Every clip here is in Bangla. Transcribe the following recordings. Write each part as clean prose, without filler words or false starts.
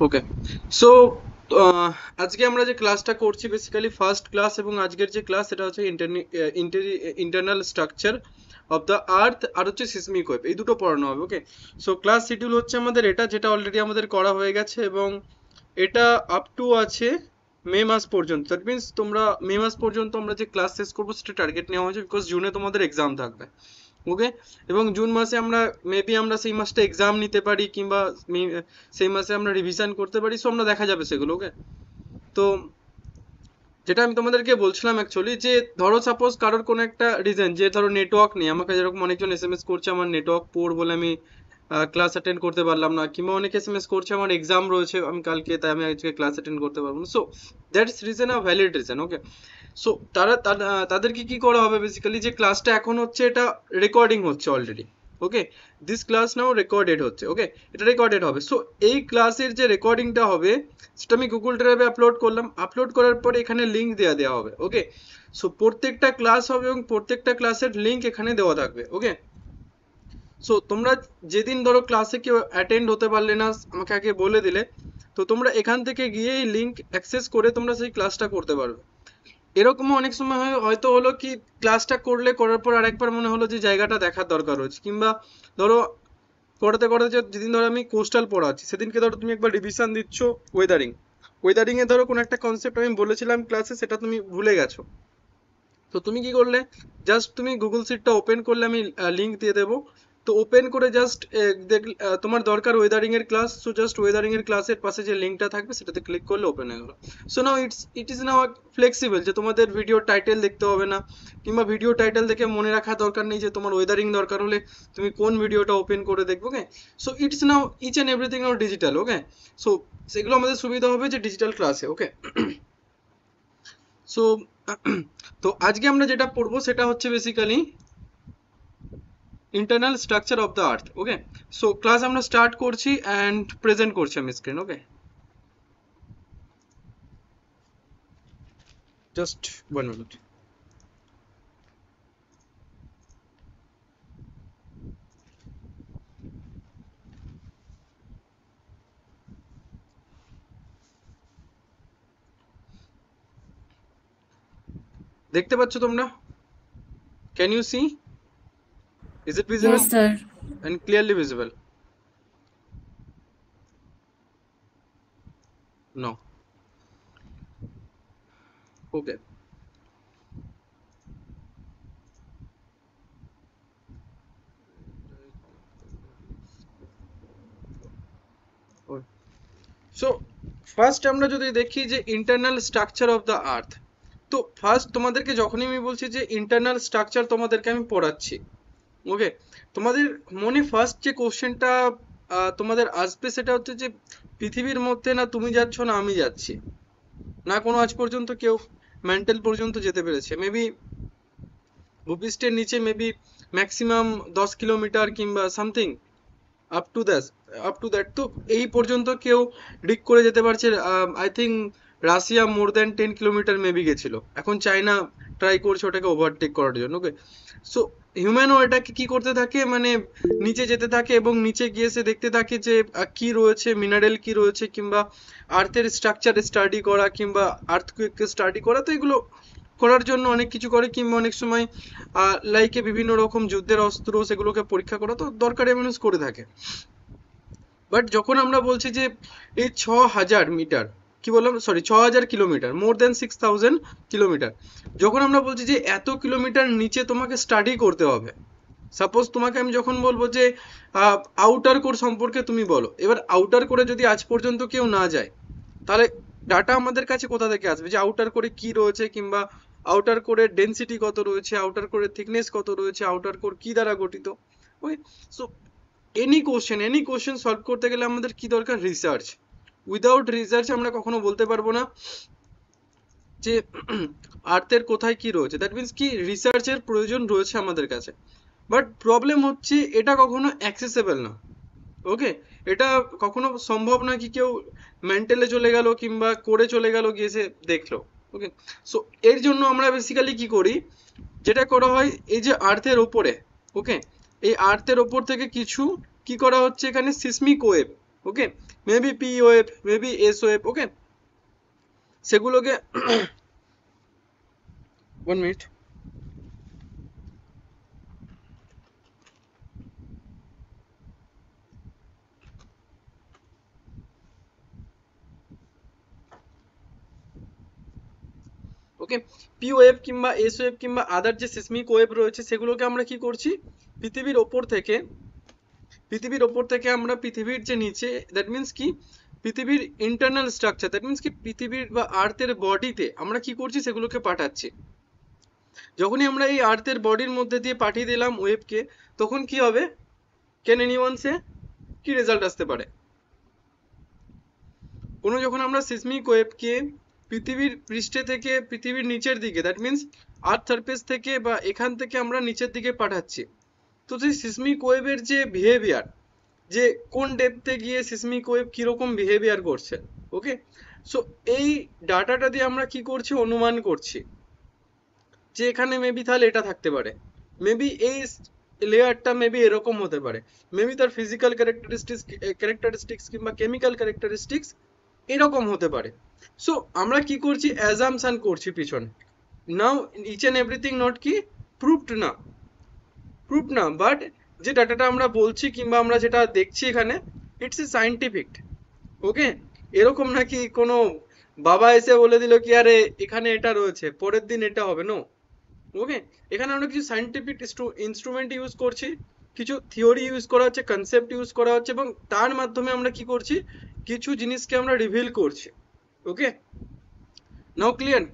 ওকে, সো আজকে আমরা যে ক্লাসটা করছি বেসিক্যালি ফার্স্ট ক্লাস, এবং আজকের যে ক্লাস সেটা হচ্ছে internal structure of the earth আর হচ্ছে সিসমিক ওয়েভ, এই দুটো পড়ানো হবে। ওকে, সো ক্লাস শিডিউল হচ্ছে আমাদের এটা, যেটা অলরেডি আমাদের করা হয়ে গেছে, এবং এটা আপ টু আছে মে মাস পর্যন্ত। দ্যাট মিনস তোমরা মে মাস পর্যন্ত আমরা যে ক্লাস শেষ করবো সেটা টার্গেট নেওয়া হয়েছে, বিকজ জুনে তোমাদের এক্সাম থাকবে। ওকে, এবং জুন মাসে আমরা মেবি আমরা সেই মাসটা এক্সাম নিতে পারি, কিংবা সেই মাসে আমরা রিভিশন করতে পারি, সো আমরা দেখা যাবে সেগুলো। ওকে, তো যেটা আমি তোমাদেরকে বলছিলাম অ্যাকচুয়ালি, যে ধরো সাপোজ কারোর কোনো একটা রিজন, যে ধরো নেটওয়ার্ক নেই, আমাকে যেরকম অনেকজন এসএমএস করছে আমার নেটওয়ার্ক পোর বলে আমি ক্লাস অ্যাটেন্ড করতে পারলাম না, কিংবা অনেকে এসএমএস করছে আমার এক্সাম রয়েছে আমি কালকে, তাই আমি আজকে ক্লাস অ্যাটেন্ড করতে পারবো না। So that's reason a valid reason. Okay, so তাদেরকে কি করা হবে বেসিক্যালি, যে ক্লাসটা এখন হচ্ছে এটা রেকর্ডিং হচ্ছে already. Okay, this class now recorded হচ্ছে। ওকে, এটা রেকর্ডেড হবে। সো এই ক্লাসের যে রেকর্ডিংটা হবে সেটা আমি গুগল ড্রাইভে আপলোড করলাম, আপলোড করার পরে এখানে লিঙ্ক দেওয়া হবে। ওকে, সো প্রত্যেকটা ক্লাস হবে এবং প্রত্যেকটা ক্লাসের লিঙ্ক এখানে দেওয়া থাকবে। ওকে, সো তোমরা যেদিন ধরো ক্লাসে কেউ অ্যাটেন্ড হতে পারলে না, আমাকে আগে বলে দিলে, তো তোমরা এখান থেকে গিয়ে এই লিঙ্ক অ্যাক্সেস করে তোমরা সেই ক্লাসটা করতে পারবে। এরকমও অনেক সময় হয়তো হলো কি, ক্লাসটা করার পর আরেকবার মনে হলো যে জায়গাটা দেখার দরকার রয়েছে, কিংবা ধরো করাতে করাতে যেদিন ধরো আমি কোস্টাল পড়াচ্ছি, সেদিনকে ধরো তুমি একবার রিভিশন দিচ্ছ ওয়েদারিং, ওয়েদারিং এ ধরো কোনো একটা কনসেপ্ট আমি বলেছিলাম ক্লাসে, সেটা তুমি ভুলে গেছো। তো তুমি কি করলে, জাস্ট তুমি গুগল শিটটা ওপেন করলে, আমি লিংক দিয়ে দেবো, তো ওপেন করে জাস্ট তোমার দরকার ওয়েদারিং এর ক্লাস, সো জাস্ট ওয়েদারিং এর ক্লাসের পাশে যে লিংকটা থাকবে সেটাতে ক্লিক করলে ওপেন হয়ে গেল। So now it is now flexible, যে তোমাদের ভিডিও টাইটেল দেখতে হবে না, কিংবা ভিডিও টাইটেল দেখে মনে রাখা দরকার নেই যে তোমার ওয়েদারিং দরকার হলে তুমি কোন ভিডিওটা ওপেন করে দেখবো। Okay, so it's now each and everything now digital. Okay, so সেগুলো আমাদের সুবিধা হবে যে ডিজিটাল ক্লাসে। ওকে, সো তো আজকে আমরা যেটা পড়বো সেটা হচ্ছে basically internal structure of the earth. Okay, so class আমরা স্টার্ট করছি অ্যান্ড প্রেজেন্ট করছি আমি স্ক্রিন। ওকে, জাস্ট 1 মিনিট। দেখতে পাচ্ছ তোমরা? Can you see? Is it visible Yes, sir. And clearly visible? No. Okay, so first আমরা যদি দেখি যে internal structure of the earth, তো ফার্স্ট তোমাদেরকে যখনই আমি বলছি যে ইন্টারনাল স্ট্রাকচার তোমাদেরকে আমি পড়াচ্ছি, ওকে, তোমাদের মনে ফার্স্ট যে কোশ্চেনটা তোমাদের আসবে সেটা হচ্ছে যে পৃথিবীর মধ্যে না তুমি যাচ্ছ না আমি যাচ্ছি, না কোনো আজ পর্যন্ত কেউ মেন্টাল পর্যন্ত যেতে পেরেছে। মেবি ভূপৃষ্ঠের নিচে মেবি ম্যাক্সিমাম 10 কিলোমিটার কিংবা সামথিং, আপ টু দ্যাট তো এই পর্যন্ত কেউ ডিগ করে যেতে পারছে। I think Russia more than 10 kilometre maybe গেছিল, এখন চায়না ট্রাই করছে ওটাকে ওভারটেক করার জন্য। ওকে, সো হিউম্যানও এটাকে কি করতে থাকে, মানে নিচে যেতে থাকে, এবং নিচে গিয়ে সে দেখতে থাকে যে কি রয়েছে, মিনারেল কি রয়েছে, কিংবা আর্থের স্ট্রাকচার স্টাডি করা, কিংবা আর্থকুয়েককে স্টাডি করা। তো এগুলো করার জন্য অনেক কিছু করে, কিংবা অনেক সময় লাইকে বিভিন্ন রকম যুদ্ধের অস্ত্র সেগুলোকে পরীক্ষা করা তো দরকারি মানুষ করে থাকে। বাট যখন আমরা বলছি যে এই 6,000 মিটার, কি বললাম, সরি 6,000 কিলোমিটার, মোর দেন 6,000 কিলোমিটার, যখন আমরা বলছি যে এত কিলোমিটার নিচে তোমাকে স্টাডি করতে হবে, সাপোজ তোমাকে আমি যখন বলবো যে আউটার কোর সম্পর্কে তুমি বলো, এবার আউটার কোরে যদি আজ পর্যন্ত কেউ না যায়, তাহলে ডাটা আমাদের কাছে কোথা থেকে আসবে যে আউটার কোরে কি রয়েছে, কিংবা আউটার কোরের ডেন্সিটি কত রয়েছে, আউটার কোরের থিকনেস কত রয়েছে, আউটার কোর কি দ্বারা গঠিত। ওকে, সো এনি কোশ্চেন সলভ করতে গেলে আমাদের কি দরকার, রিসার্চ। উইদাউট রিসার্চ আমরা কখনো বলতে পারবো না যে আর্থের কোথায় কি রয়েছে। দ্যাট মিনস কি রিসার্চের প্রয়োজন রয়েছে আমাদের কাছে, বাট প্রবলেম হচ্ছে এটা কখনো অ্যাক্সেসেবল না। ওকে, এটা কখনো সম্ভব না কি কেউ মেন্টালে চলে গেল কিংবা করে চলে গেল গিয়ে সে দেখলো। ওকে, সো এর জন্য আমরা বেসিক্যালি কি করি, যেটা করা হয় এই যে আর্থের ওপরে, ওকে, এই আর্থের ওপর থেকে কিছু কি করা হচ্ছে এখানে seismic wave, okay, maybe P wave, maybe S wave, okay, সেগুলোকে 1 মিনিট। ওকে, পি ওয়েভ কিংবা এস ওয়েভ কিংবা আদার যে সিসমিক ওয়েভ রয়েছে সেগুলোকে আমরা কি করছি, পৃথিবীর ওপর থেকে, আমরা পৃথিবীর যে নিচে, দ্যাট মিন্স কি পৃথিবীর ইন্টারনাল স্ট্রাকচার, দ্যাট মিন্স কি পৃথিবীর বা আর্থের বডিতে আমরা কি করছি সেগুলোকে পাঠাচ্ছি। যখনই আমরা এই আর্থের বডির মধ্যে দিয়ে পাঠিয়ে দিলাম ওয়েভকে, তখন কি হবে, ক্যান এনিওয়ান সে কি রেজাল্ট আসতে পারে? কোনো যখন আমরা সিসমিক ওয়েভকে পৃথিবীর পৃষ্ঠে থেকে পৃথিবীর নিচের দিকে, দ্যাট মিন্স আর্থ সারফেস থেকে বা এখান থেকে আমরা নিচের দিকে পাঠাচ্ছি, তো সেই সিসমিক ওয়েভের যে বিহেভিয়ার, যে কোন ডেপথে গিয়ে সিসমিক ওয়েভ কিরকম বিহেভিয়ার করছে, ওকে, সো এই ডাটাটা দিয়ে আমরা কি করছি, অনুমান করছি যে এখানে মেবি তাহলে এটা থাকতে পারে, মেবি এই লেয়ারটা মেবি এরকম হতে পারে, মেবি তার ফিজিক্যাল ক্যারেক্টারিস্টিক্স কিংবা কেমিক্যাল ক্যারেক্টারিস্টিক্স এরকম হতে পারে। সো আমরা কি করছি, অ্যাজাম্পশন করছি পিছনে। নাও ইচ এন্ড এভরিথিং নট কি প্রুফড না, বাট যে ডাটাটা আমরা বলছি কিংবা আমরা যেটা দেখছি এখানে, ইটস এ সাইন্টিফিক, ওকে, এরকম নাকি কোনো বাবা এসে বলে দিল কি আরে এখানে এটা রয়েছে পরের দিন এটা হবে, নো, ওকে, এখানে আমরা কিছু সাইন্টিফিক ইনস্ট্রুমেন্ট ইউজ করছি, কিছু থিওরি ইউজ করা হচ্ছে, কনসেপ্ট ইউজ করা হচ্ছে, এবং তার মাধ্যমে আমরা কি করছি, কিছু জিনিসকে আমরা রিভিল করছি, ওকে, নাও ক্লিয়ার?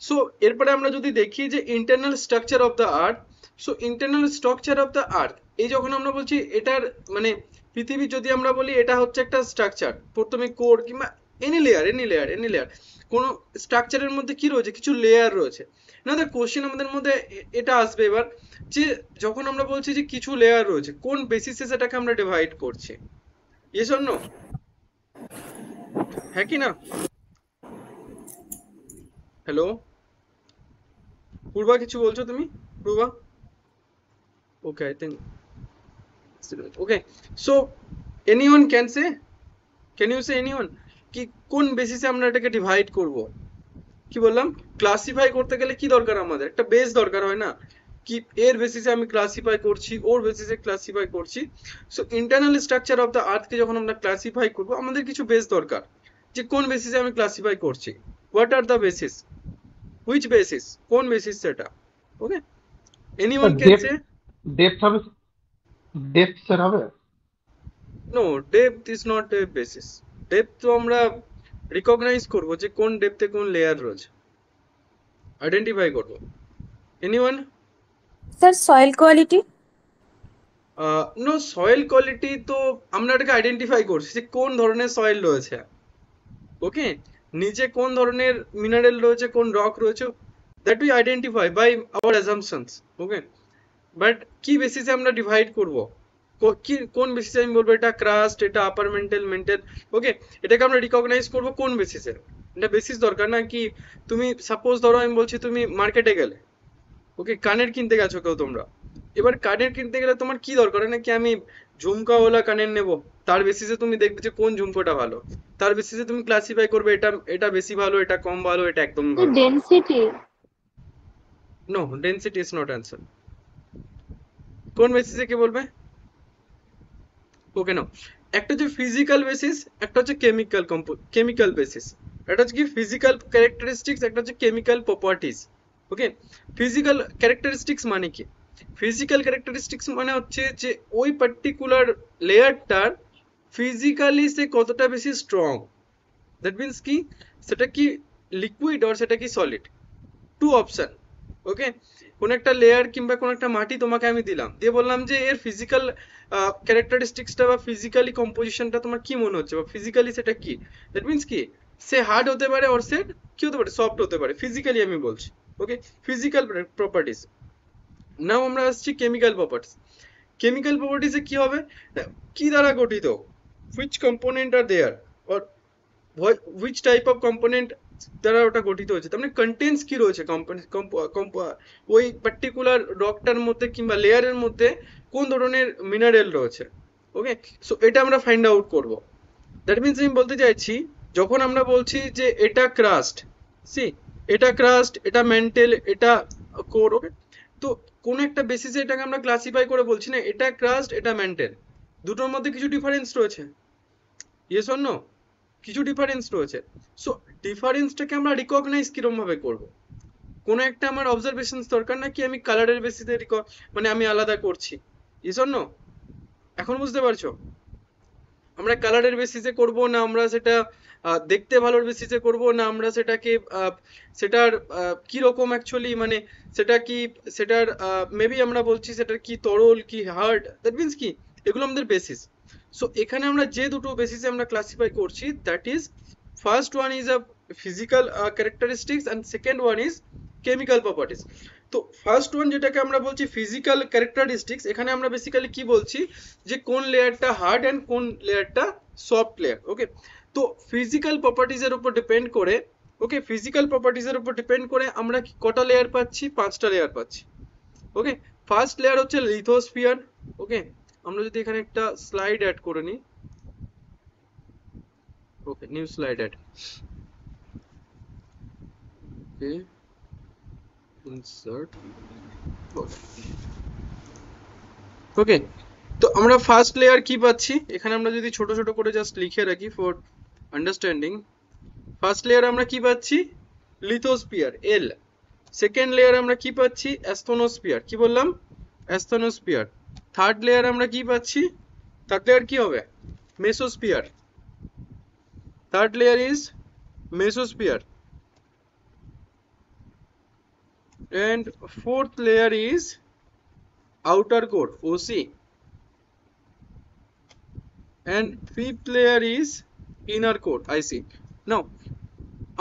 সো এরপরে আমরা যদি দেখি যে internal structure of the earth, so internal structure of the আর্থ, এই যখন আমরা বলছি এটার মানে পৃথিবী যদি আমরা বলি এটা হচ্ছে একটা স্ট্রাকচার, প্রথমে কোর কিংবা এনি লেয়ার কোন স্ট্রাকচারের মধ্যে কি রয়েছে, কিছু লেয়ার রয়েছে না। দ্য কোশ্চেন আমাদের মধ্যে এটা আসবে এবার, যে যখন আমরা বলছি যে কিছু লেয়ার রয়েছে, কোন বেসিসে সেটাকে আমরা ডিভাইড করছি, ইয়েস অর নো, হ্যাঁ কি না? হ্যালো পূর্বা, কিছু বলছো তুমি Purba? Okay, I think okay, so anyone can you say anyone কি কোন বেসিসে আমরা এটাকে ডিভাইড করব? কি বললাম, ক্লাসিফাই করতে গেলে কি দরকার, আমাদের একটা বেস দরকার হয় না, কি এর বেসিসে আমি ক্লাসিফাই করছি, ওর বেসিসে ক্লাসিফাই করছি। So internal structure of the আর্থকে যখন আমরা ক্লাসিফাই করব, আমাদের কিছু বেস দরকার, যে কোন বেসিসে আমি ক্লাসিফাই করছি, what are the basis, which basis, কোন বেসিস সেটা, okay, anyone can depth say? Depth হবে, ডেপথ স্যার হবে। No, depth is not a basis. Depth তো আমরা রিকগনাইজ করব যে কোন ডেপথে কোন লেয়ার রয়েছে, আইডেন্টিফাই করব। Anyone? Sir soil quality. No, soil quality তো আমরা এটাকে আইডেন্টিফাই করছি যে কোন ধরনের সয়েল রয়েছে, ওকে, নিচে কোন ধরনের মিনারেল রয়েছে, কোন রক রয়েছে, that we identify by our assumptions, okay, but কি বেসিসে আমরা ডিভাইড করব, কি কোন বেসিসে আমি বলবো এটা ক্রাস্ট, এটা আপার মেন্টাল, ওকে, এটাকে আমরা রিকগনাইজ করব কোন বেসিসে, এটা বেসিস দরকার না। কি তুমি সাপোজ ধরো আমি বলছি তুমি মার্কেটে গেলে, ওকে, কানের কিনতে গেছো কেউ তোমরা, এবার কানের কিনতে গেলে তোমার কি দরকার হয় না কি আমি ঝুমকাওয়ালা কানের নেব, তার বেসিসে তুমি দেখবে যে কোন ঝুমকোটা ভালো, তার বেসিসে তুমি ক্লাসিফাই করবে এটা এটা বেশি ভালো, এটা কম ভালো, এটা একদম ভালো না। Density. No, density is not answer. কোন বেসিসে কে বলবে? ওকে, নাও, একটা হচ্ছে ফিজিক্যাল বেসিস, একটা হচ্ছে কেমিক্যাল বেসিস, একটা হচ্ছে কি ফিজিক্যাল ক্যারেক্টারিস্টিক্স, একটা হচ্ছে কেমিক্যাল প্রপার্টিজ, ওকে। ফিজিক্যাল ক্যারেক্টারিস্টিক্স মানে কি, ফিজিক্যাল ক্যারেক্টারিস্টিক্স মানে হচ্ছে যে ওই পার্টিকুলার লেয়ারটার ফিজিক্যালি সে কতটা বেশি স্ট্রং, দ্যাট মিন্স কি সেটা কি লিকুইড আর সেটা কি সলিড, টু অপশন, ওকে। কোন একটা লেয়ার কিংবা কোন একটা মাটি তোমাকে আমি দিলাম, দিয়ে বললাম যে এর ফিজিক্যাল ক্যারেক্টারিস্টিক্সটা বা ফিজিক্যালি কম্পোজিশনটা তোমার কি মনে হচ্ছে, বা ফিজিক্যালি সেটা কি, দ্যাট মিন্স কি সে হার্ড হতে পারে অর সে কি হতে পারে, সফট হতে পারে, ফিজিক্যালি আমি বলছি, ওকে, ফিজিক্যাল প্রপার্টিজ। নাও আমরা আসছি কেমিক্যাল প্রপার্টিজ। কেমিক্যাল প্রপার্টিজে কি হবে, কি দ্বারা গঠিত, which component are there, or which type of component দ্বারা ওটা গঠিত হয়েছে, তার মানে কন্টেন্টস কি রয়েছে ওই পার্টিকুলার রকটার মধ্যে কিংবা লেয়ারের মধ্যে কোন ধরনের মিনারেল রয়েছে, ওকে, সো এটা আমরা ফাইন্ড আউট করব। দ্যাট মিন্স আমি বলতে চাইছি যখন আমরা বলছি যে এটা ক্রাস্ট, সি এটা ক্রাস্ট, এটা মেন্টেল, এটা কোর, ওকে, তো কোন একটা বেসিসে এটাকে আমরা ক্লাসিফাই করে বলছি না এটা ক্রাস্ট এটা মেন্টেল, দুটোর মধ্যে কিছু ডিফারেন্স রয়েছে, ইয়েস অর নো, কিছু ডিফারেন্স রয়েছে। সো ডিফারেন্সটাকে আমরা রিকগনাইজ কিরকম ভাবে করব? কোনো একটা আমার অবজারভেশনস দরকার না কি আমি কালারের বেসিসে মানে আমি আলাদা করছি, ইয়েস অর নো? এখন বুঝতে পারছো? আমরা কালারের বেসিসে করব না আমরা সেটা দেখতে ভালোর বেসিসে করব না আমরা সেটাকে সেটার কি রকম অ্যাকচুয়ালি মানে সেটা কি সেটার মেবি আমরা বলছি সেটার কি তরল কি হার্ড, দ্যাট মিন্স কি এগুলো আমাদের বেসিস। সো এখানে আমরা যে দুটো বেসিসে আমরা ক্লাসিফাই করছি that is first one is a physical characteristics and second one is chemical properties. তো ফার্স্ট ওয়ান যেটাকে আমরা বলছি ফিজিক্যাল ক্যারেক্টারিস্টিক্স, এখানে আমরা বেসিক্যালি কি বলছি যে কোন লেয়ারটা হার্ড এন্ড কোন লেয়ারটা সফট লেয়ার, ওকে। তো ফিজিক্যাল প্রপার্টিজের উপর ডিপেন্ড করে, ওকে, ফিজিক্যাল প্রপার্টিজের উপর ডিপেন্ড করে আমরা কটা লেয়ার পাচ্ছি? 5টা লেয়ার পাচ্ছি, ওকে। ফার্স্ট লেয়ার হচ্ছে লিথোস্ফিয়ার, ওকে। আমরা যদি এখানে একটা স্লাইড অ্যাড করে নিই, ওকে, নিউ স্লাইড অ্যাড, ওকে, ইনসার্ট, ওকে। তো আমরা ফার্স্ট লেয়ার কি পাচ্ছি এখানে আমরা যদি ছোট ছোট করে জাস্ট লিখে রাখি ফর আন্ডারস্ট্যান্ডিং, ফার্স্ট লেয়ার আমরা কি পাচ্ছি? লিথোস্ফিয়ার, এল। সেকেন্ড লেয়ার আমরা কি পাচ্ছি? অ্যাস্থনোস্ফিয়ার, কি বললাম? অ্যাস্থনোস্ফিয়ার। থার্ড লেয়ার আমরা কি পাচ্ছি? থার্ড লেয়ার কি হবে? Mesosphere. Third layer is mesosphere and fourth layer is outer core, OC, and fifth layer is inner core, IC. Now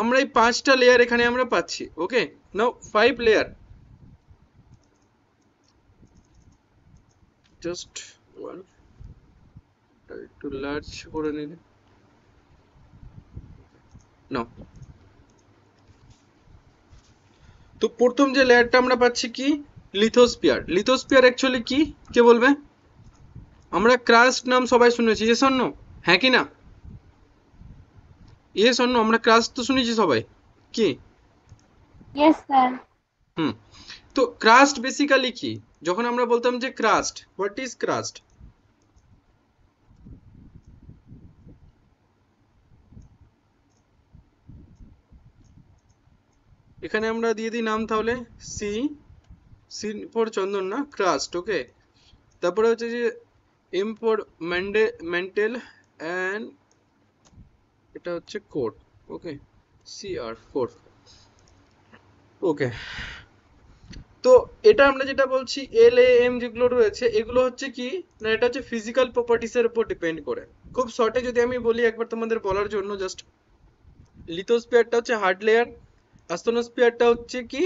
আমরা এই 5টা লেয়ার এখানে আমরা পাচ্ছি, ওকে। নাও 5 লেয়ার, জাস্ট ওয়ান একটু লার্জ করে নিলে নাও। তো প্রথম যে লেয়ারটা আমরা পাচ্ছি কি? লিথোস্ফিয়ার। লিথোস্ফিয়ার অ্যাকচুয়ালি কি কে বলবে? আমরা ক্রাস্ট নাম সবাই শুনেছি, ইয়েস অর নো? হ্যাঁ কি না? Yes or no? আমরা ক্রাস্ট তো শুনেছি সবাই, কি? Yes, sir. হুম। তো ক্রাস্ট বেসিক্যালি কি? যখন আমরা বলতাম যে ক্রাস্ট, হোয়াট ইজ ক্রাস্ট? এখানে আমরা দিয়ে দিই নাম তাহলে, সি, সি ফর চন্দন না, ক্রাস্ট, ওকে। তারপরে হচ্ছে যে এম ফর মেন্টেল এন্ড এটা হচ্ছে কোর, ওকে, সি আর কোর, ওকে। তো এটা আমরা যেটা বলছি এল এ এম যেগুলো রয়েছে এগুলো হচ্ছে কি না এটা হচ্ছে ফিজিক্যাল প্রপার্টিস এর উপর ডিপেন্ড করে। খুব শর্টে যদি আমি বলি একবার তোমাদের বলার জন্য, জাস্ট লিথোস্ফিয়ারটা হচ্ছে হার্ড লেয়ার, অ্যাস্থনোস্ফিয়ারটা হচ্ছে কি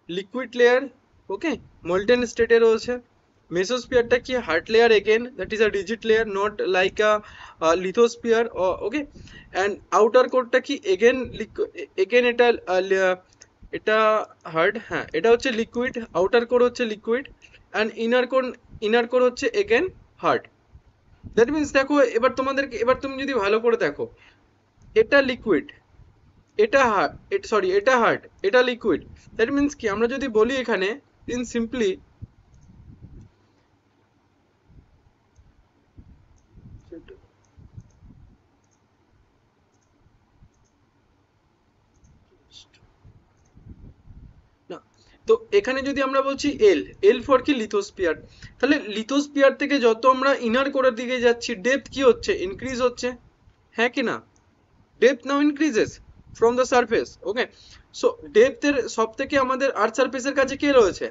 লিকুইড লেয়ার, ওকে, মল্টেন স্টেটে রয়েছে। মেসোস্ফিয়ারটা কি hard layer, again that is a rigid layer, not like a lithosphere, okay. And outer কোরটা কি এগেন এগেন এটা এটা হার্ড, হ্যাঁ এটা হচ্ছে লিকুইড, আউটার কোর হচ্ছে লিকুইড এন্ড ইনার কোর হচ্ছে এগেন হার্ড। দ্যাট মিন্স দেখো এবার তোমাদেরকে, এবার তুমি যদি ভালো করে দেখো, এটা লিকুইড, এটা হার্ড, সরি এটা হার্ড, এটা লিকুইড, দ্যাট মিন্স কি আমরা যদি বলি এখানে ইন সিম্পলি না, তো এখানে যদি আমরা বলছি এল, এল ফর কি লিথোস্ফিয়ার, তাহলে লিথোস্ফিয়ার থেকে যত আমরা ইনার কোরের দিকে যাচ্ছি ডেপথ কি হচ্ছে? ইনক্রিজ হচ্ছে, হ্যাঁ কি না? Depth now increases from the surface, okay. So ডেপথের সব থেকে আমাদের আর্থ সারফেসের কাছে কে রয়েছে?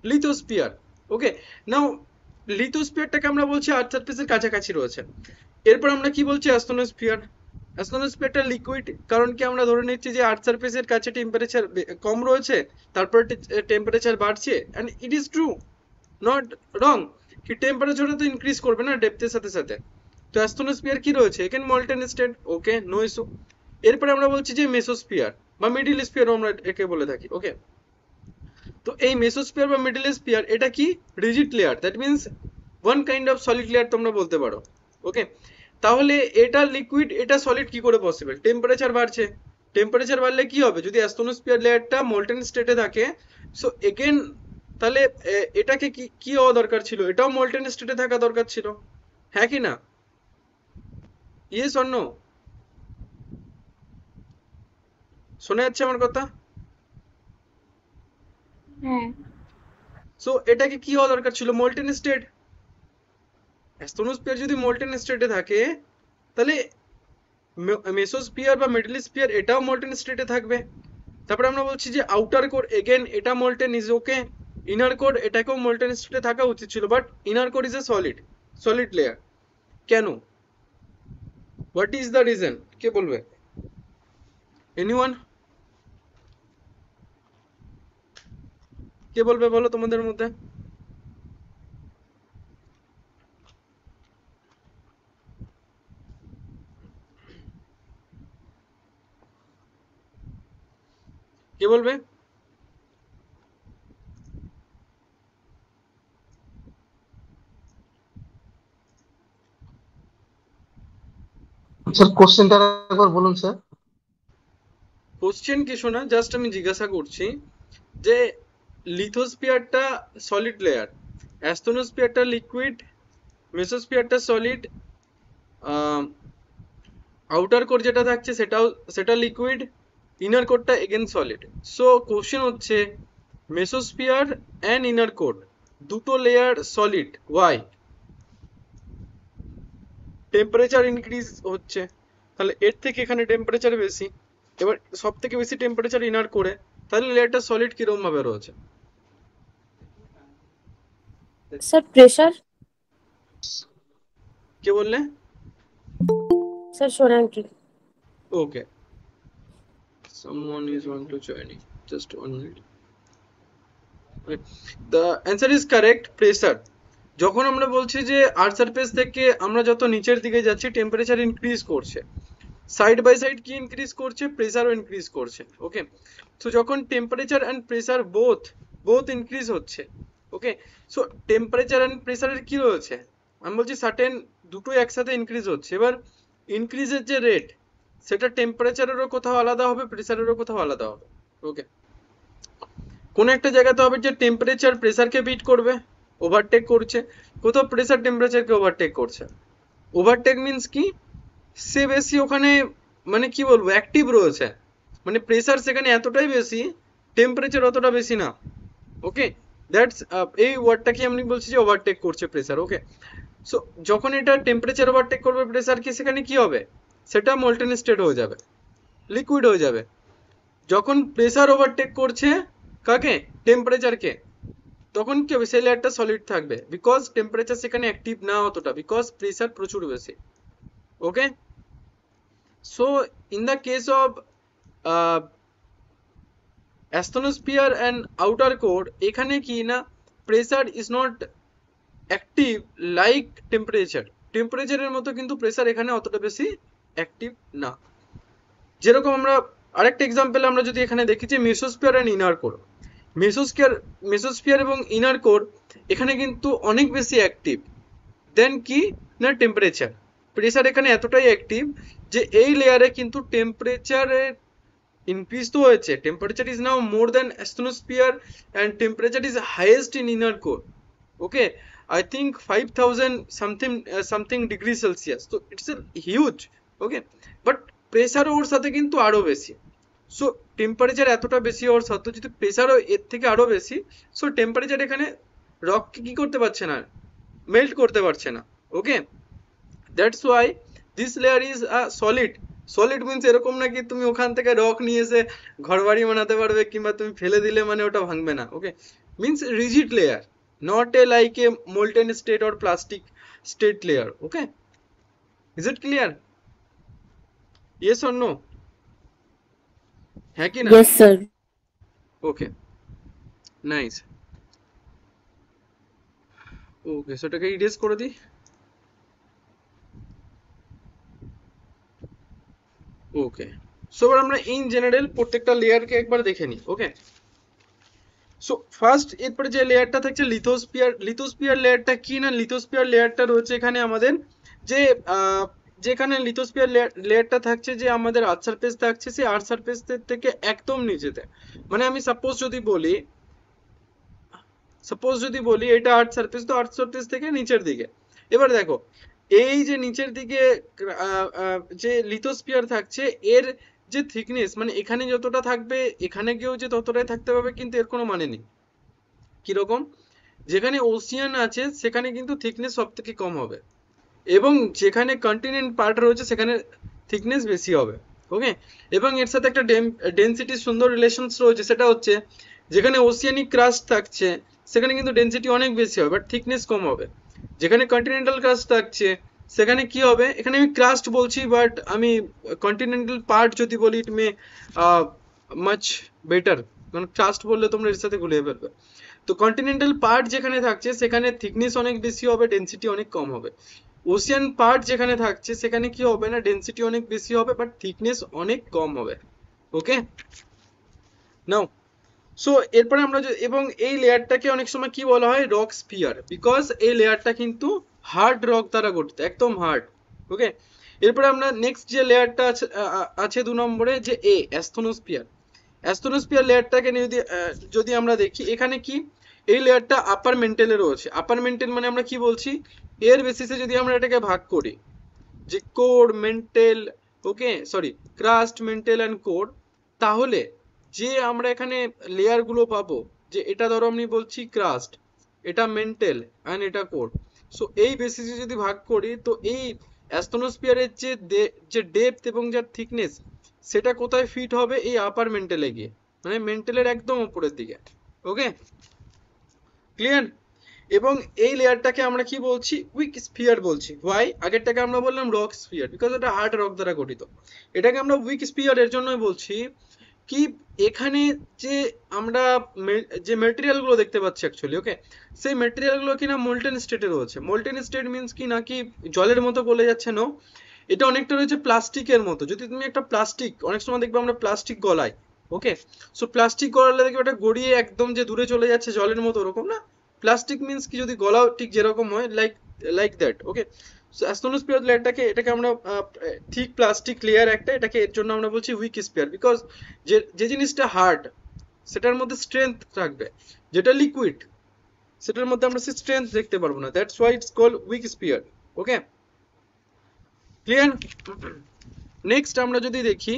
লিথোস্ফিয়ার, ওকে। নাও লিথোস্ফিয়ারটাকে আমরা বলছি আর্থ সারফেসের কাছাকাছি রয়েছে। এরপর আমরা কি বলছি? অ্যাস্থনোস্ফিয়ার। অ্যাস্থনোস্ফিয়ারটা লিকুইড, কারণ কি আমরা ধরে নিচ্ছি যে আর্থ সারফেসের কাছে টেম্পারেচার কম রয়েছে, তারপর টেম্পারেচার বাড়ছে, and it is true, not wrong, কি টেম্পারেচারটা তো ইনক্রিজ করবে না ডেপথের সাথে সাথে। তো অ্যাস্থনোস্ফিয়ার কি রয়েছে? এখানে মল্টেন স্টেট, ওকে, নো ইস্যু। এরপরে আমরা বলছি যে মেসোস্ফিয়ার বা মিডিল স্ফিয়ার আমরা একে বলে থাকি, ওকে। তো এই মেসোস্ফিয়ার বা মিডিল স্ফিয়ার এটা কি? Rigid layer, that means one kind of solid layer তোমরা বলতে পারো। ওকে, তাহলে এটা লিকুইড এটা সলিড কি করে পসিবল? টেম্পারেচার বাড়ছে, টেম্পারেচার বাড়লে কি হবে? যদি অ্যাস্তনোস্ফিয়ার লেয়ারটা মোল্টেন স্টেটে থাকে, সো এগেন তাহলে এটাকে কি কি হওয়া দরকার ছিল? এটাও মোল্টেন স্টেটে থাকা দরকার ছিল, হ্যাঁ কি না? Yes or no? শোনা যাচ্ছে আমার কথা? হ্যাঁ। সো এটাকে কি হওয়া দরকার ছিল? Molten state. অ্যাস্তনোস্ফিয়ার যদি মোল্টেন স্টেটে থাকে, তাহলে মেসোস্ফিয়ার বা মিডল স্ফিয়ার এটাও মোল্টেন স্টেটে থাকবে। তারপরে আমরা বলছি যে আউটার কোর এগেন এটা molten is okay, inner core এটাকেও মোল্টেন স্টেটে থাকা উচিত ছিল, but inner core is a solid, solid layer. কেন? What is the reason? কে বলবে? এনিওয়ান? কে বলবে বলো তোমাদের মধ্যে? কে বলবে? স্যার কোশ্চেনটা একবার বলুন স্যার। কোশ্চেন কিছু না, জাস্ট আমি জিজ্ঞাসা করছি যে লিথোস্ফিয়ারটা সলিড লেয়ার, অ্যাস্তনোস্ফিয়ারটা লিকুইড, মেসোস্ফিয়ারটা সলিড, আউটার কোর যেটা থাকছে সেটা লিকুইড, ইনার কোরটা এগেন সলিড। সো কোশ্চেন হচ্ছে মেসোস্ফিয়ার এন্ড ইনার কোর দুটো layer solid, why? Temperature increase হচ্ছে, তাহলে এর থেকে এখানে টেম্পারেচার বেশি, এবার সব থেকে বেশি টেম্পারেচার ইনার কোরে, তাহলে লেয়ারটা সলিড কিরকম ভাবে রয়েছে? Sir pressure. কে বললে? Sir Sonanki. Okay, someone is want to join it, just 1 minute. Okay. The answer is correct, pressure. যখন আমরা বলছি যে আর্থ সারফেস থেকে আমরা যত নিচের দিকে যাচ্ছি টেম্পারেচার ইনক্রিজ করছে, সাইড বাই সাইড কি ইনক্রিজ করছে? প্রেসারও ইনক্রিজ করছে। ওকে, তো যখন temperature and pressure both increase হচ্ছে, ওকে, সো টেম্পারেচার এন্ড প্রেসারের কি রয়েছে? আমি বলছি সার্টেন দুটোই একসাথে ইনক্রিজ হচ্ছে। এবার ইনক্রিজের যে রেট সেটা টেম্পারেচারেরও কোথাও আলাদা হবে, প্রেসারেরও কোথাও আলাদা হবে। ওকে, কোন একটা জায়গাতে হবে যে টেম্পারেচার প্রেসারকে বিট করবে, ওভারটেক করছে, কোথাও প্রেসার টেম্পারেচারকে ওভারটেক করছে। ওভারটেক মিন্স কি? সে বেশি ওখানে মানে কি বলবো অ্যাক্টিভ রয়েছে, মানে প্রেসার সেখানে এতটাই বেশি, টেম্পারেচার অতটা বেশি না। ওকে, দ্যাটস এই ওয়ার্ডটাকে আমি বলছি যে ওভারটেক করছে প্রেসার। ওকে, সো যখন এটা টেম্পারেচার ওভারটেক করবে প্রেসারকে, সেখানে কি হবে? সেটা মোল্টেন স্টেট হয়ে যাবে, লিকুইড হয়ে যাবে। যখন প্রেসার ওভারটেক করছে কাকে? টেম্পারেচারকে, তখন কি হবে? সেই লেয়ারটা সলিড থাকবে, বিকজ টেম্পারেচার সেখানে অ্যাক্টিভ না অতটা, বিকজ প্রেসার প্রচুর বেশি। ওকে, so in the case of asthenosphere and outer core, এখানে কি না, pressure is not active like temperature, টেম্পারেচারের মতো কিন্তু প্রেসার এখানে অতটা বেশি অ্যাক্টিভ না। যেরকম আমরা আরেকটা এক্সাম্পল আমরা যদি এখানে দেখি যে mesosphere and inner core, mesosphere এবং ইনার কোর এখানে কিন্তু অনেক বেশি অ্যাক্টিভ দেন কি না টেম্পারেচার। প্রেসার এখানে এতটাই অ্যাক্টিভ যে এই লেয়ারে কিন্তু টেম্পারেচারের ইনক্রিজ তো হয়েছে, temperature is now more than asthenosphere and temperature is highest in inner core. Okay, I think 5000 something degree Celsius, তো it's a huge. Okay, but pressure ওর সাথে কিন্তু আরো বেশি। সো টেম্পারেচার এতটা বেশি হওয়ার সত্ত্বেও যদি প্রেসারও এর থেকে আরো বেশি, সো টেম্পারেচার এখানে রককে কি করতে পারছে না, মেল্ট করতে পারছে না। Okay, that's why this layer is a solid. Solid means এরকম না কি তুমি ওখান থেকে রক নিয়ে এসে ঘরবাড়ি বানাতে পারবে, কিংবা তুমি ফেলে দিলে মানে ওটা ভাঙবে না। Okay, means rigid layer, not a like a molten state or plastic state layer. Okay, is it clear? Yes or no? হ্যাঁ কি না? Yes sir. Okay, nice. Okay, সেটাকে ইরেজ করে দিই। ওকে, সো এবার আমরা ইন জেনারেল প্রত্যেকটা লেয়ারকে একবার দেখে নিই। ওকে, সো ফার্স্ট এরপরে যে লেয়ারটা থাকছে লিথোস্ফিয়ার লেয়ারটা কি না, লিথোস্ফিয়ার লেয়ারটা রয়েছে এখানে আমাদের যে যেখানে লিথোস্ফিয়ার লেয়ারটা থাকছে যে আমাদের আর্থ সারফেস থাকছে, সেই আর্থ সারফেস থেকে একদম নিচেতে, মানে আমি সাপোজ যদি বলি এটা আর্থ সারফেস, তো আর্থ সারফেস থেকে নিচের দিকে। এবার দেখো এই যে নিচের দিকে যে লিথোস্ফিয়ার থাকছে এর যে থিকনেস, মানে এখানে যতটা থাকবে এখানে গিয়েও যে ততটাই থাকতে পারবে, কিন্তু এর কোনো মানে নেই। কিরকম? যেখানে ওশিয়ান আছে সেখানে কিন্তু থিকনেস সব থেকে কম হবে, এবং যেখানে কন্টিনেন্ট পার্ট রয়েছে সেখানে থিকনেস বেশি হবে। ওকে, এবং এর সাথে একটা ডেনসিটির সুন্দর রিলেশনস রয়েছে, সেটা হচ্ছে যেখানে ওসিয়ানিক ক্রাস্ট থাকছে সেখানে কিন্তু ডেনসিটি অনেক বেশি হবে বাট থিকনেস কম হবে। যেখানে কন্টিনেন্টাল ক্রাস্ট থাকছে সেখানে কি হবে, এখানে আমি ক্রাস্ট বলছি বাট আমি কন্টিনেন্টাল পার্ট যদি বলি ইট মে মাচ বেটার, কারণ ক্রাস্ট বললে তোমরা এর সাথে গুলিয়ে ফেলবে। তো কন্টিনেন্টাল পার্ট যেখানে থাকছে সেখানে থিকনেস অনেক বেশি হবে, ডেনসিটি অনেক কম হবে। ওশিয়ান পার্ট যেখানে থাকছে সেখানে কি হবে না, ডেনসিটি অনেক বেশি হবে বাট থিকনেস অনেক কম হবে। ওকে, নাও সো এরপরে আমরা এবং এই লেয়ারটাকে অনেক সময় কি বলা হয়, রক স্ফিয়ার, বিকজ এই লেয়ারটা কিন্তু হার্ড রক দ্বারা গঠিত, একদম হার্ড। ওকে, এরপরে আমরা নেক্সট যে লেয়ারটা আছে 2 নম্বরে, যে অ্যাস্থনোস্ফিয়ার। অ্যাস্থনোস্ফিয়ার লেয়ারটাকে যদি আমরা দেখি, এখানে কি এই লেয়ারটা আপার মেন্টেলে রয়েছে। আপার মেন্টেল মানে আমরা কি বলছি, এর বেসিসে যদি আমরা এটাকে ভাগ করি যে core mental, okay sorry crust mental and core, তাহলে যে আমরা এখানে লেয়ার গুলো পাবো, যে এটা ধরো আমি বলছি ক্রাস্ট, এটা মেন্টেল অ্যান্ড এটা কোর। সো এই বেসিসে যদি ভাগ করি তো এই অ্যাস্থনোস্ফিয়ারের যে ডেপথ এবং যার থিকনেস সেটা কোথায় ফিট হবে, এই আপার মেন্টেলে গিয়ে, মানে মেন্টেলের একদম উপরের দিকে। ওকে, ক্লিয়ার? এবং এই লেয়ারটাকে আমরা কি বলছি, উইক স্ফিয়ার বলছি। হোয়াই? আগেরটাকে আমরা বললাম রক স্ফিয়ার, বিকজ এটা হার্ড রক দ্বারা গঠিত। এটাকে আমরা উইক স্ফিয়ার এর জন্যই বলছি কি এখানে যে আমরা যে মেটেরিয়াল গুলো দেখতে পাচ্ছি অ্যাকচুয়ালি, ওকে, সেই মেটেরিয়াল গুলো কিনা মোল্টেন স্টেটে রয়েছে। মোল্টেন স্টেট মিন্স কি না কি জলের মতো গলে যাচ্ছে? নো, এটা অনেকটা রয়েছে প্লাস্টিকের মতো। যদি তুমি একটা প্লাস্টিক, অনেক সময় দেখবে আমরা প্লাস্টিক গলাই, ওকে, সো প্লাস্টিক গলালে দেখবে ওটা গড়িয়ে একদম যে দূরে চলে যাচ্ছে জলের মতো, ওরকম না। প্লাস্টিক মিন্স কি যদি গলাও ঠিক যেরকম হয়, like that. Okay, so asthenosphere লেয়ারটাকে, এটাকে আমরা ঠিক প্লাস্টিক লেয়ার একটা, এটাকে এর জন্য আমরা বলছি উইক স্ফিয়ার, বিকজ যে জিনিসটা হার্ড সেটার মধ্যে স্ট্রেংথ থাকবে, যেটা লিকুইড সেটার মধ্যে আমরা সেই স্ট্রেংথ দেখতে পারবো না। That's why it's called weak sphere. Okay, clear? Next আমরা যদি দেখি,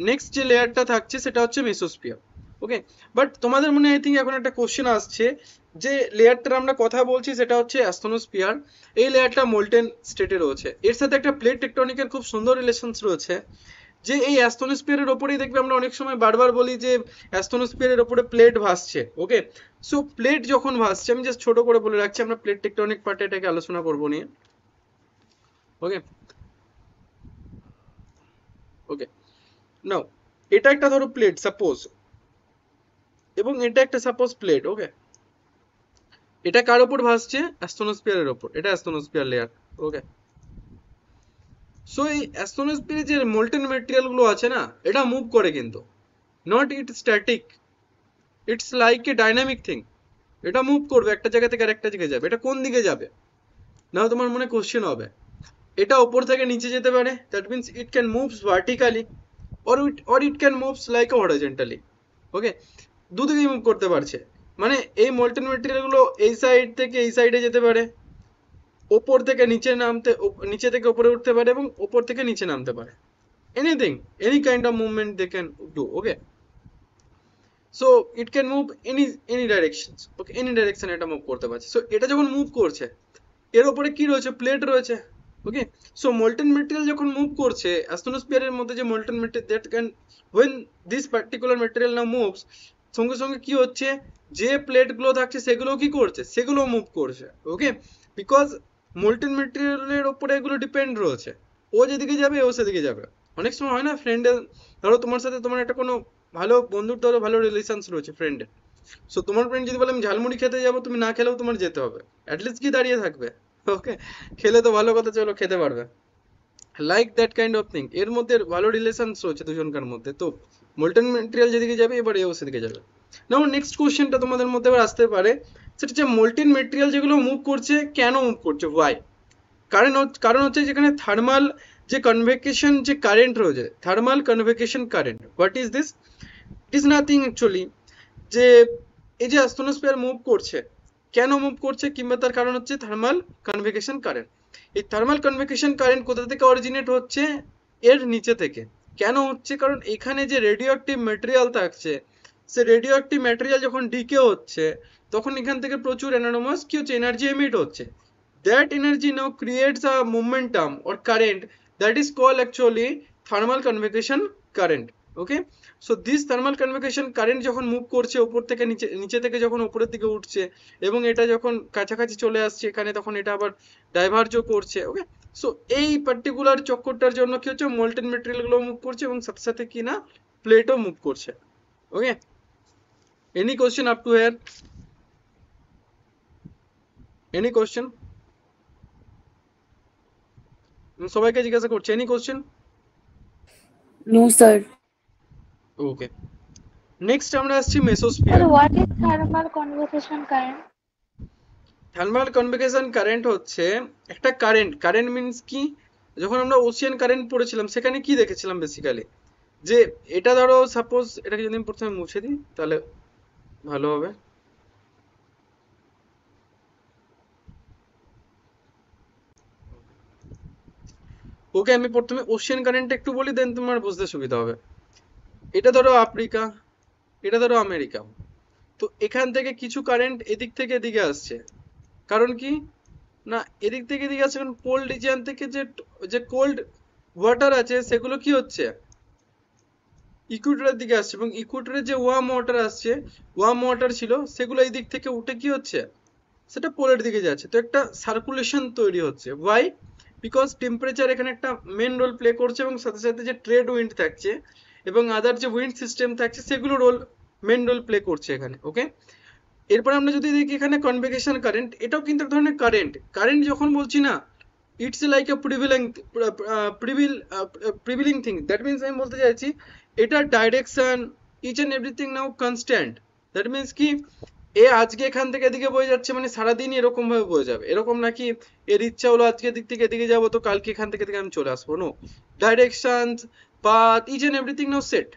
নেক্সট যে লেয়ারটা থাকছে সেটা হচ্ছে মেসোস্ফিয়ার। ওকে, বাট তোমাদের মনে আই থিঙ্ক এখন একটা কোশ্চেন আসছে, যে লেয়ারটার আমরা কথা বলছি সেটা হচ্ছে অ্যাস্থনোস্ফিয়ার, এই লেয়ারটা মোল্টেন স্টেটে রয়েছে, এর সাথে একটা প্লেট টেকটনিকের খুব সুন্দর রিলেশনস রয়েছে। যে এই অ্যাস্থনোস্ফিয়ারের ওপরেই দেখবে আমরা অনেক সময় বারবার বলি যে অ্যাস্থনোস্ফিয়ারের ওপরে প্লেট ভাসছে। ওকে, সো প্লেট যখন ভাসছে, আমি জাস্ট ছোট করে বলে রাখছি, আমরা প্লেট টেকটনিক পার্টে এটাকে আলোচনা করবো নিয়ে। ওকে, ওকে, নাও এটা একটা ধরো প্লেট সাপোজ, এবং এটা একটা সাপোজ প্লেট। ওকে, এটা কার উপর ভাসছে, অ্যাস্থনোস্ফিয়ারের উপর, এটা অ্যাস্থনোস্ফিয়ার লেয়ার। ওকে, সো এই অ্যাস্থনোস্ফিয়ারে যে মোল্টেন ম্যাটেরিয়াল গুলো আছে না, এটা মুভ করে কিন্তু, not it static, it's like A dynamic thing. এটা মুভ করবে, একটা জায়গা থেকে আরেকটা জায়গায় যাবে। এটা কোন দিকে যাবে না, তোমার মনে কোশ্চেন হবে। এটা উপর থেকে নিচে যেতে পারে, that means it can moves vertically or it can moves like horizontally. ওকে, দুদিকেই মুভ করতে পারছে, মানে এই মোল্টেন ম্যাটেরিয়াল গুলো এই সাইড থেকে এই সাইডে যেতে পারে, ওপর থেকে নিচে নামতে, নিচে থেকে উপরে উঠতে পারে, এবং ওপর থেকে নিচে নামতে পারে। Anything, any kind of movement they can do. Okay, so it can move any directions. Okay, any direction এটা মুভ করতে পারছে। সো এটা যখন মুভ করছে, এর উপরে কি রয়েছে, প্লেট রয়েছে। ওকে, সো মোল্টেন মেটেরিয়াল যখন মুভ করছে, অ্যাস্থনোস্ফিয়ারের মধ্যে যে molten material, that can when this particular material now moves, সঙ্গে সঙ্গে কি হচ্ছে, যে প্লেট গুলো থাকছে সেগুলো কি করছে, সেগুলো মুভ করছে। ওকে, বিকজ মোল্টেন মেটেরিয়ালের উপরে এগুলো ডিপেন্ড রয়েছে, ও যেদিকে যাবে ও সেদিকে যাবে। অনেক সময় হয় না, ফ্রেন্ডের ধরো তোমার সাথে তোমার একটা কোনো ভালো বন্ধুর ধরো ভালো রিলেশনস রয়েছে ফ্রেন্ডের, সো তোমার ফ্রেন্ড যদি বলে আমি ঝালমুড়ি খেতে যাবো, তুমি না খেলেও তোমার যেতে হবে, অ্যাটলিস্ট কি দাঁড়িয়ে থাকবে। ওকে, খেলে তো ভালো কথা, চলো খেতে পারবে, like that kind of thing. এর মধ্যে ভালো রিলেশনস রয়েছে দুজনকার মধ্যে, তো মোল্টেন ম্যাটেরিয়াল যেদিকে যাবে এবার এও সেদিকে যাবে। নাও নেক্সট কোশ্চেনটা তোমাদের মধ্যে আবার আসতে পারে, সেটা হচ্ছে মোল্টেন মেটেরিয়াল যেগুলো মুভ করছে কেন মুভ করছে, ওয়াই? কারণ হচ্ছে যেখানে থার্মাল যে কনভেকশন যে কারেন্ট রয়েছে, thermal convection current, what is this? It is nothing actually, যে এই যে অ্যাস্ট্রোস্ফিয়ার মুভ করছে, কেন মুভ করছে, কিংবা তার কারণ হচ্ছে থার্মাল কনভেকশন কারেন্ট। এই থার্মাল কনভেকশন কারেন্ট কোথা থেকে অরিজিনেট হচ্ছে? এর নিচে থেকে। কেন হচ্ছে? কারণ এখানে যে রেডিও অ্যাক্টিভ ম্যাটেরিয়াল থাকছে, সে রেডিও অ্যাক্টিভ ম্যাটেরিয়াল যখন ডিকে হচ্ছে, তখন এখান থেকে প্রচুর অ্যানোমাস কি হচ্ছে, এনার্জি এমিট হচ্ছে। That energy now creates a momentum or current that is called actually thermal convection current. Okay, so this thermal convection current যখন মুভ করছে উপর থেকে নিচে, নিচে থেকে যখন উপরের দিকে উঠছে, এবং এটা যখন কাছাকাছি চলে আসছে এখানে, তখন এটা আবার ডাইভার্জও করছে। ওকে, সো এই পার্টিকুলার চক্করটার জন্য কি হচ্ছে, মোল্টেন মেটেরিয়াল গুলো মুভ করছে এবং সাথে সাথে কি না, প্লেটও মুভ করছে। Okay, any question up to here? Any question? সবাইকে জিজ্ঞাসা করছি, any question? No, sir. Okay, next আমরা আসছি Sir, mesosphere. what is thermal convection current? Thermal convection current হচ্ছে একটা কারেন্ট। কারেন্ট মিন্স কি, যখন আমরা ওশিয়ান কারেন্ট পড়েছিলাম সেখানে কি দেখেছিলাম বেসিক্যালি, যে এটা ধরো সাপোজ, এটাকে যদি আমি প্রথমে মুছে দিই তাহলে ভালো হবে। ওকে, আমি প্রথমে ওশিয়ান কারেন্ট একটু বলি, দেন তোমার বুঝতে সুবিধা হবে। এটা ধরো আফ্রিকা, এটা ধরো আমেরিকা। তো এখান থেকে কিছু কারেন্ট এদিক থেকে এদিকে আসছে, কারণ কি না, এদিক থেকে এদিকে আসছে কারণ পোল রিজিয়ন থেকে যে যে কোল্ড ওয়াটার আছে সেগুলো কি হচ্ছে, ইকুয়েটরের দিকে আসছে, এবং ইকুয়েটরে যে ওয়ার্ম ওয়াটার আসছে, ওয়ার্ম ওয়াটার ছিল, সেগুলো এই দিক থেকে উঠে কি হচ্ছে, সেটা পোলের দিকে যাচ্ছে। তো একটা সার্কুলেশন তৈরি হচ্ছে। ওয়াই? বিকজ টেম্পারেচার এখানে একটা মেন রোল প্লে করছে, এবং সাথে সাথে যে ট্রেড উইন্ড থাকছে এবং আদার যে উইন্ড সিস্টেম থাকছে, সেগুলো মেন রোল প্লে করছে এখানে। ওকে, এরপর আমরা যদি দেখি এখানে কনভেকশন কারেন্ট, এটাও কিন্তু এক ধরনের কারেন্ট। কারেন্ট যখন বলছি না, it's like a prevailing thing, that means আমি বলতে চাইছি এটা direction, each and everything now constant. That means কি, এ আজকে এখান থেকে এদিকে বয়ে যাচ্ছে মানে সারাদিন এরকম ভাবে বয়ে যাবে, এরকম নাকি এর ইচ্ছা হলো আজকে দিক থেকে এদিকে যাবো তো কালকে এখান থেকে আমি চলে আসবো। No, direction, path, each and everything now set,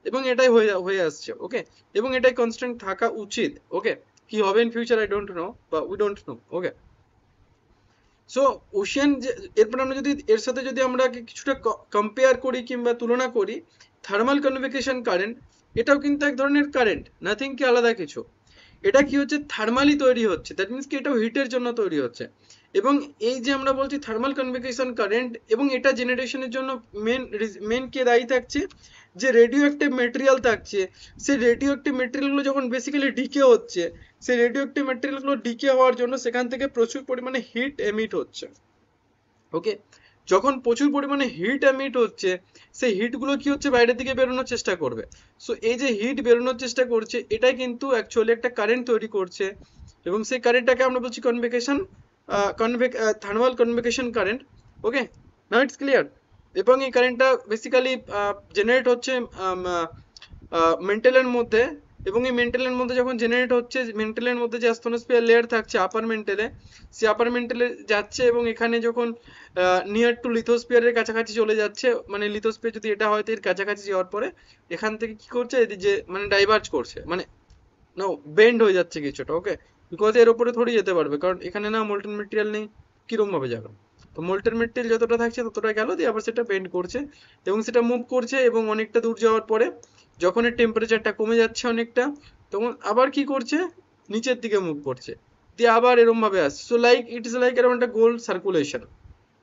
এবং এটাই হয়ে আসছে। ওকে, এবং এটাই কনস্ট্যান্ট থাকা উচিত। ওকে, কি হবে in future I don't know, বা we don't know. Okay, so ocean, এরপর আমরা যদি এর সাথে যদি আমরা কিছুটা কম্পেয়ার করি কিংবা তুলনা করি, থার্মাল কনভেকশন কারেন্ট এটাও কিন্তু এক ধরনের কারেন্ট, নাথিং কি আলাদা কিছু। এটা কি হচ্ছে, থার্মালি তৈরি হচ্ছে, দ্যাট মিনস কি এটাও হিটের জন্য তৈরি হচ্ছে। এবং এই যে আমরা বলছি থার্মাল কনভেকশন কারেন্ট, এবং এটা জেনারেশনের জন্য মেন কে দায়ী থাকছে, যে রেডিও অ্যাক্টিভ মেটেরিয়াল থাকছে, সেই রেডিও অ্যাক্টিভ মেটেরিয়ালগুলো যখন বেসিক্যালি ডিকে হচ্ছে, সেই রেডিও অ্যাক্টিভ মেটেরিয়ালগুলো ডিকে হওয়ার জন্য সেখান থেকে প্রচুর পরিমাণে হিট এমিট হচ্ছে। ওকে, যখন প্রচুর পরিমাণে হিট এমিট হচ্ছে, সেই হিটগুলো কি হচ্ছে, বাইরের দিকে বেরোনোর চেষ্টা করবে। সো এই যে হিট বেরোনোর চেষ্টা করছে, এটাই কিন্তু অ্যাকচুয়ালি একটা কারেন্ট তৈরি করছে, এবং সেই কারেন্টটাকে আমরা বলছি thermal convection current. Okay, now it's clear. এবং এই কারেন্টটা বেসিক্যালি জেনারেট হচ্ছে মেন্টালের মধ্যে, এবং এই মেন্টালের মধ্যে যখন জেনারেট হচ্ছে, মেন্টালের মধ্যে যে অ্যাস্ট্রোস্ফিয়ার লেয়ার থাকছে আপার মেন্টালে, সেই আপার মেন্টালে যাচ্ছে, এবং এখানে যখন নিয়ার টু লিথোস্ফিয়ারের কাছাকাছি চলে যাচ্ছে, মানে লিথোস্ফিয়ার যদি এটা হয় তো এর কাছাকাছি যাওয়ার পরে এখান থেকে কি করছে, যে মানে ডাইভার্জ করছে, মানে না বেন্ড হয়ে যাচ্ছে কিছুটা। ওকে, বিকজ এর উপরে থোড়ি যেতে পারবে, কারণ এখানে না মোল্টেন মেটেরিয়াল নেই, কিরম ভাবে যাবে। তো মোল্টেন মেটেরিয়াল যতটা থাকছে ততটা গেল, দিয়ে আবার সেটা বেন্ড করছে এবং সেটা মুভ করছে, এবং অনেকটা দূর যাওয়ার পরে যখন এর টেম্পারেচারটা কমে যাচ্ছে অনেকটা, তখন আবার কি করছে, নিচের দিকে মুভ করছে, দিয়ে আবার এরম ভাবে আসছে। So like it is like এরকম একটা গোল সার্কুলেশন।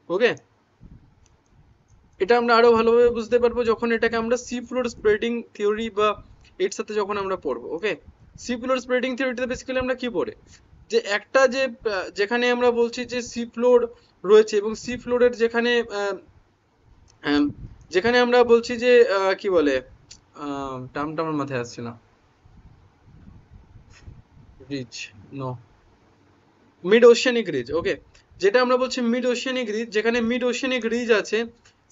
ওকে, এটা আমরা আরো ভালোভাবে বুঝতে পারবো যখন এটাকে আমরা সি ফ্লোর স্প্রেডিং থিওরি বা এর সাথে যখন আমরা পড়বো। ওকে, সি ফ্লোর স্প্রেডিং থিওরিতে বেসিক্যালি আমরা কি পড়ে, যে একটা যে যেখানে আমরা বলছি যে সি ফ্লোর রয়েছে, এবং সি ফ্লোরের যেখানে যেখানে আমরা বলছি যে কি বলে, টার্মটা আমার মাথায় আসছে না, ridge, no, mid oceanic ridge. Okay, যেটা আমরা বলছি মিড ওশিয়ানিক রিজ, যেখানে মিড ওশিয়ানিক রিজ আছে,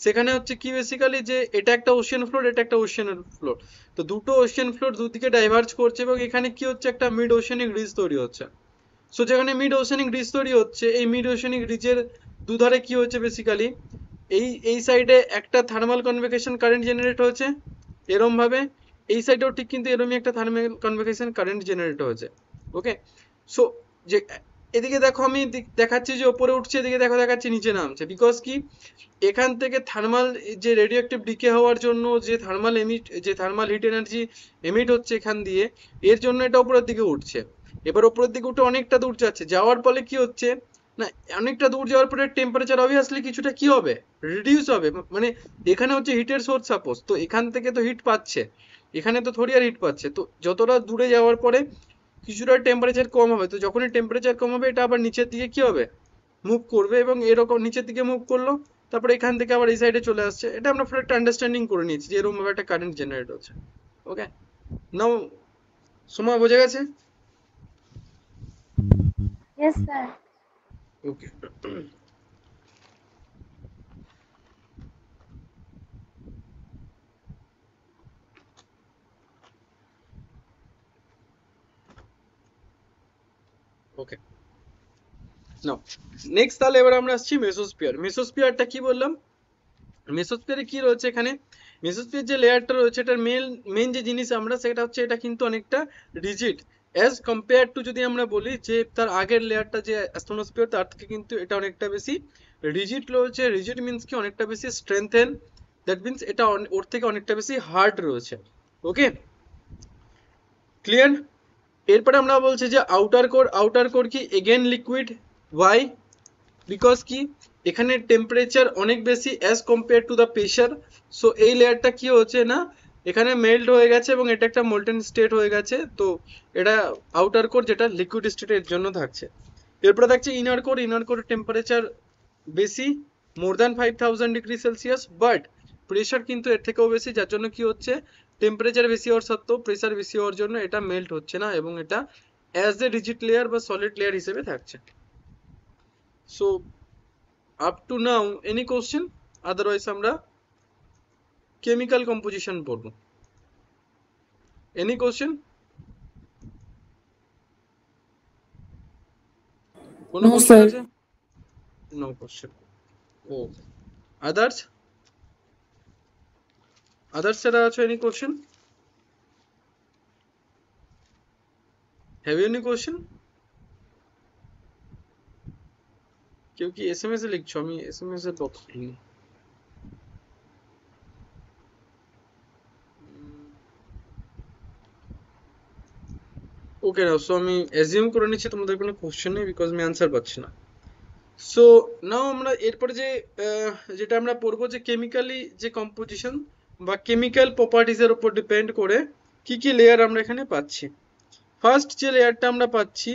সেখানে হচ্ছে কি বেসিক্যালি যে এটা একটা ওশিয়ান ফ্লোর, এটা একটা ওশিয়ান ফ্লোর, তো দুটো ওশিয়ান ফ্লোর দুদিকে ডাইভার্জ করছে এবং এখানে কি হচ্ছে একটা মিড ওশিয়ানিক রিজ তৈরি হচ্ছে। সো যেখানে মিড ওশানিক রিজ তৈরি হচ্ছে, এই মিড ওশানিক রিজের দুধারে কি হচ্ছে বেসিক্যালি, এই সাইডে একটা থার্মাল কনভেকশন কারেন্ট জেনারেট হয়েছে এরম ভাবে, এই সাইডেও ঠিক কিন্তু এরমই একটা থার্মাল কনভেকশন কারেন্ট জেনারেট হয়েছে। ওকে, সো যে এদিকে দেখো আমি দেখাচ্ছি যে ওপরে উঠছে, এদিকে দেখো দেখাচ্ছি নিচে নামছে, বিকজ কি এখান থেকে থার্মাল যে রেডিও অ্যাক্টিভ ডিকে হওয়ার জন্য যে থার্মাল হিট এনার্জি এমিট হচ্ছে এখান দিয়ে, এর জন্য এটা উপরের দিকে উঠছে। এবার উপরের দিকে উঠে অনেকটা দূর যাচ্ছে, যাওয়ার ফলে কি হচ্ছে না, অনেকটা দূর যাওয়ার পরে টেম্পারেচার অবভিয়াসলি কিছুটা কি হবে, রিডিউস হবে, মানে এখানে হচ্ছে হিটের সোর্স সাপোজ, তো এখান থেকে তো হিট পাচ্ছে, এখানে তো থোড়ি আর হিট পাচ্ছে, তো যতটা দূরে যাওয়ার পরে কিছুটা টেম্পারেচার কম হবে, তো যখনই টেম্পারেচার কম হবে এটা আবার নিচের দিকে কি হবে, মুভ করবে, এবং এরকম নিচের দিকে মুভ করলো, তারপরে এখান থেকে আবার এই সাইডে চলে আসছে। এটা আমরা পুরো একটা আন্ডারস্ট্যান্ডিং করে নিয়েছি যে এরকম ভাবে একটা কারেন্ট জেনারেট হচ্ছে। ওকে, নাও সময় বোঝা গেছে? Yes, sir. ওকে, ওকে, নাও নেক্সট তাহলে এবার আমরা আসছি মেসোস্ফিয়ার। মেসোস্ফিয়ারটা কি বললাম, মেসোস্ফিয়ারে কি রয়েছে এখানে, মেসোস্ফিয়ার যে লেয়ারটা রয়েছে এটার মেন যে জিনিস আমরা সেটা হচ্ছে এটা কিন্তু অনেকটা রিজিড অ্যাজ কম্পেয়ার টু, যদি আমরা বলি যে তার আগের লেয়ারটা যে অ্যাস্ট্রোনোস্ফিয়ার তার থেকে কিন্তু এটা অনেকটা বেশি রিজিড রয়েছে। রিজিড মিন্স কি অনেকটা বেশি স্ট্রেংথেন, দ্যাট মিন্স এটা ওর থেকে অনেকটা বেশি হার্ড রয়েছে। ওকে, ক্লিয়ার? এরপরে আমরা বলছি যে আউটার কোর কি এগেন লিকুইড, ওয়াই, বিকজ কি এখানে টেম্পারেচার অনেক বেশি as compare to the pressure, so এই লেয়ারটা কি হচ্ছে না এখানে মেল্ট হয়ে গেছে এবং এটা একটা মোল্টেন স্টেট হয়ে গেছে, তো এটা আউটার কোর যেটা লিকুইড স্টেটের জন্য থাকছে। এরপরে থাকছে ইনার কোর টেম্পারেচার বেশি, more than 5000 degree Celsius, but pressure কিন্তু এর থেকেও বেশি, যার জন্য কি হচ্ছে টেম্পারেচার বেশি হওয়ার সত্ত্বেও প্রেশার বেশি হওয়ার জন্য এটা মেল্ট হচ্ছে না এবং এটা অ্যাজ এ রিজিড লেয়ার বা সলিড লেয়ার হিসেবে থাকছে। So up to now any question, otherwise আমরা কেমিক্যাল কম্পোজিশন পড়ব। any question? কোনো No, কোশ্চেন sir. আছে? no question. ও others যারা আছে any question? have you any question? কেউ কি এসএমএস এ লিখছো? আমি এসএমএস এর বক্স খুলিনি। ওকে, সো আমি অ্যাজিউম করে নিচ্ছি তোমাদের কোনো কোশ্চেন নেই, বিকজ আমি অ্যান্সার পাচ্ছি না। সো নাও আমরা এরপরে যেটা আমরা পড়বো যে কেমিক্যালি যে কম্পোজিশন বা কেমিক্যাল প্রপার্টিজ এর উপর ডিপেন্ড করে কি কি লেয়ার আমরা এখানে পাচ্ছি। ফার্স্ট যে লেয়ারটা আমরা পাচ্ছি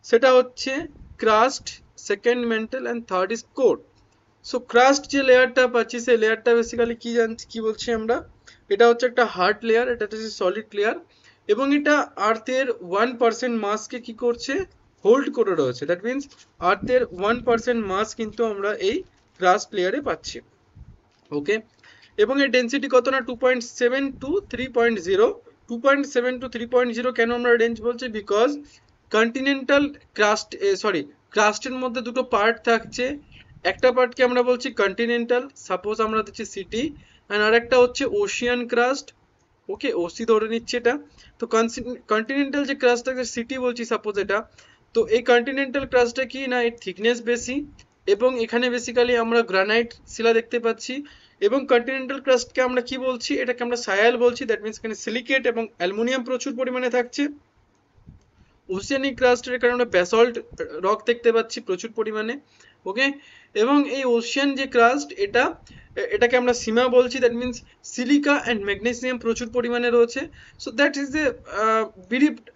সেটা হচ্ছে crust, second mental and third is core. So crust যে লেয়ারটা পাচ্ছি সেই লেয়ারটা বেসিক্যালি কি বলছি আমরা, এটা হচ্ছে একটা হার্ড লেয়ার, এটা হচ্ছে সলিড লেয়ার এবং এটা আর্থের 1% মাসকে কি করছে, হোল্ড করে রয়েছে, দ্যাট মিন্স আর্থের 1% মাস কিন্তু আমরা এই ক্রাস্ট লেয়ারে পাচ্ছি। ওকে, এবং এর ডেনসিটি কত না 2.7 টু 3.0, 2.7 টু 3.0 কেন আমরা রেঞ্জ বলছি, বিকজ কন্টিনেন্টাল ক্রাস্টের মধ্যে দুটো পার্ট থাকছে, একটা পার্টকে আমরা বলছি কন্টিনেন্টাল, সাপোজ আমরা দিচ্ছি সিটি, আর আরেকটা হচ্ছে ওশিয়ান ক্রাস্ট। ওকে, ওসি ধরে নিচ্ছে এটা, তো কন্টিনেন্টাল যে ক্রাস্টটাকে সিটি বলছি সাপোজ এটা, তো এই কন্টিনেন্টাল ক্রাস্টটা কি না এর থিকনেস বেশি এবং এখানে বেসিক্যালি আমরা গ্রানাইট শিলা দেখতে পাচ্ছি, এবং কন্টিনেন্টাল ক্রাস্টকে আমরা কি বলছি, এটাকে আমরা সায়াল বলছি, দ্যাট মিন্স এখানে সিলিকেট এবং অ্যালুমিনিয়াম প্রচুর পরিমাণে থাকছে। ওশিয়ানিক ক্রাস্টের কারণে ব্যাসল্ট রক দেখতে পাচ্ছি প্রচুর পরিমাণে। ওকে, এবং এই ওশিয়ান যে ক্রাস্ট এটাকে আমরা সীমা বলছি, that means silica and magnesium প্রচুর পরিমাণে রয়েছে। সো দ্যাট ইজ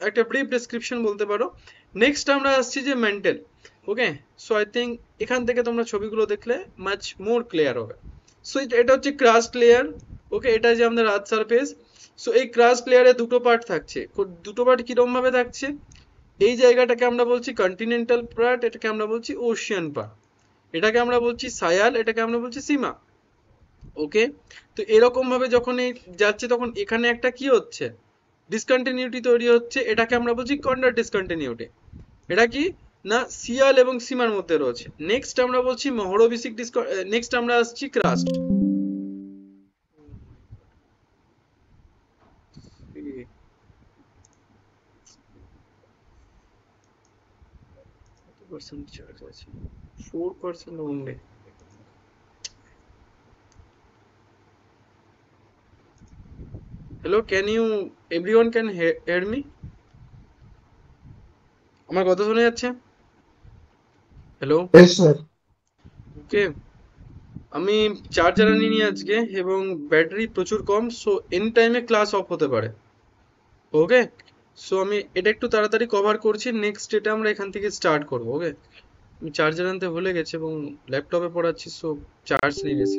একটা ব্রিফ ডেসক্রিপশন বলতে পারো। নেক্সট আমরা আসছি যে mental. Okay, so I think এখান থেকে তোমরা ছবিগুলো দেখলে মাচ মোর ক্লিয়ার হবে। সো এটা হচ্ছে ক্রাস্ট লেয়ার। ওকে, এটা যে আমাদের আর্থ সারফেস। সো এই ক্রাস্ট লেয়ারে দুটো পার্ট থাকছে, দুটো পার্ট কিরকম ভাবে থাকছে, এই জায়গাটাকে আমরা বলছি কন্টিনেন্টাল পার্ট, এটাকে আমরা বলছি ওশিয়ান পার্ট, এটাকে আমরা বলছি সায়াল, এটাকে আমরা বলছি সীমা। ওকে, তো এরকম ভাবে যখন এই যাচ্ছে তখন এখানে একটা কি হচ্ছে, ডিসকন্টিনিউটি তৈরি হচ্ছে, এটাকে আমরা বলছি কন্ডার ডিসকন্টিনিউটি। এটা কি না সিয়াল এবং সীমার মধ্যে রয়েছে। নেক্সট আমরা বলছি মহরবিসিক নেক্সট আমরা আসছি ক্রাস্ট। percent charge আছে 4% only. Hello, can you everyone can hear me? আমার কথা শোনা যাচ্ছে? Hello, Yes, sir. ওকে। আমি চার্জার আনিনি আজকে এবং ব্যাটারি প্রচুর কম, সো এনি টাইমে ক্লাস অফ হতে পারে। ওকে, সো আমি এটা একটু তাড়াতাড়ি কভার করছি, নেক্সট এটা আমরা এখান থেকে স্টার্ট করবো। ওকে, আমি চার্জার আনতে ভুলে গেছি এবং ল্যাপটপে পড়াচ্ছি, সো চার্জ নিয়ে গেছি।